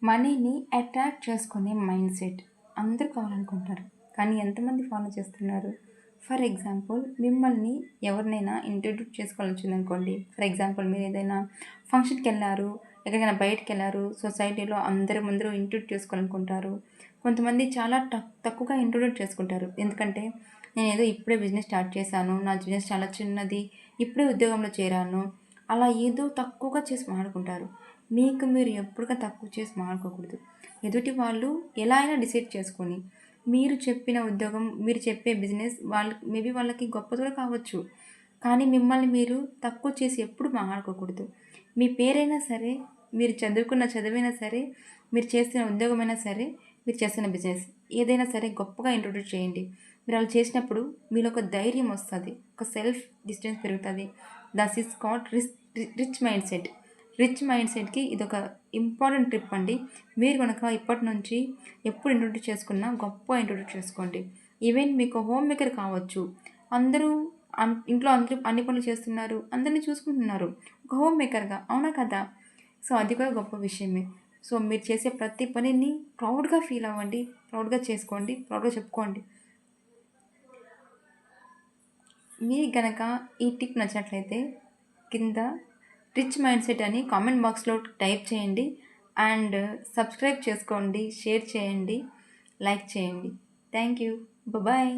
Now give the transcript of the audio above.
మనీని అట్రాక్ట్ చేసుకునే mind set అందరూ కావాలనుకుంటారు. కానీ ఎంతమంది ఫాలో చేస్తున్నారు? ఫర్ ఎగ్జాంపుల్ మిమ్మల్ని ఎవరినైనా ఇంట్రడ్యూస్ చేసుకోవాలొచ్చిందనుకోండి. ఫర్ ఎగ్జాంపుల్ మీరేదైనా ఫంక్షన్‌కెళ్లారు, ఎక్కడికైనా బయటికెళ్లారు, సొసైటీలో అందరి ముందర ఇంట్రడ్యూస్ చేసుకోవాలనుకుంటారు. కొంతమంది చాలా తక్కువగా ఇంట్రడ్యూస్ చేసుకుంటారు. ఎందుకంటే నేనేదో ఇప్పుడే బిజినెస్ స్టార్ట్ చేశాను. నా బిజినెస్ చాలా చిన్నది. ఇప్పుడే ఉద్యోగంలో చేరాను. అలా ఏదో తక్కువగా చేసి మాట్లాడుకుంటారు. మీకు మీరు ఎప్పుడుగా తక్కువ చేసి మాట్లాడుకోకూడదు. ఎదుటి వాళ్ళు ఎలా అయినా డిసైడ్ చేసుకొని, మీరు చెప్పిన ఉద్యోగం, మీరు చెప్పే బిజినెస్ మేబీ వాళ్ళకి గొప్పది కూడా కావచ్చు. కానీ మిమ్మల్ని మీరు తక్కువ చేసి ఎప్పుడు మాట్లాడుకోకూడదు. మీ పేరైనా సరే, మీరు చదువుకున్న చదువైనా సరే, మీరు చేస్తున్న ఉద్యోగమైనా సరే, మీరు చేస్తున్న బిజినెస్ ఏదైనా సరే గొప్పగా ఇంట్రొడ్యూస్ చేయండి. మీరు అలా చేసినప్పుడు మీలో ఒక ధైర్యం వస్తది. ఒక సెల్ఫ్ డిస్టెన్స్ పెరుగుతది. That is called rich mind set. Rich mind సెట్‌కి ఇదొక ఇంపార్టెంట్ ట్రిప్ అండి. మీరు గనక ఇప్పటి నుంచి ఎప్పుడు ఇంట్రొడ్యూస్ చేసుకున్నా గొప్పగా ఇంట్రొడ్యూస్ చేసుకోండి. ఈవెన్ మీకు హోమ్ మేకర్ కావచ్చు. అందరూ ఇంట్లో అందరూ అన్ని పనులు చేస్తున్నారు. అందరిని చూసుకుంటున్నారు. ఒక హోమ్ మేకర్‌గా. అవునా కదా? సో, అది కూడా గొప్ప విషయమే. సో, మీరు చేసే ప్రతి పనిని ప్రౌడ్‌గా ఫీల్ అవ్వండి. ప్రౌడ్‌గా చేసుకోండి. ప్రౌడ్‌గా చెప్పుకోండి. మీకు గనక ఈ టిప్ నచ్చినట్లయితే కింద రిచ్ మైండ్ సెట్ అని కామెంట్ బాక్స్లో టైప్ చేయండి. అండ్ సబ్స్క్రైబ్ చేసుకోండి, షేర్ చేయండి, లైక్ చేయండి. Thank you. బాయ్.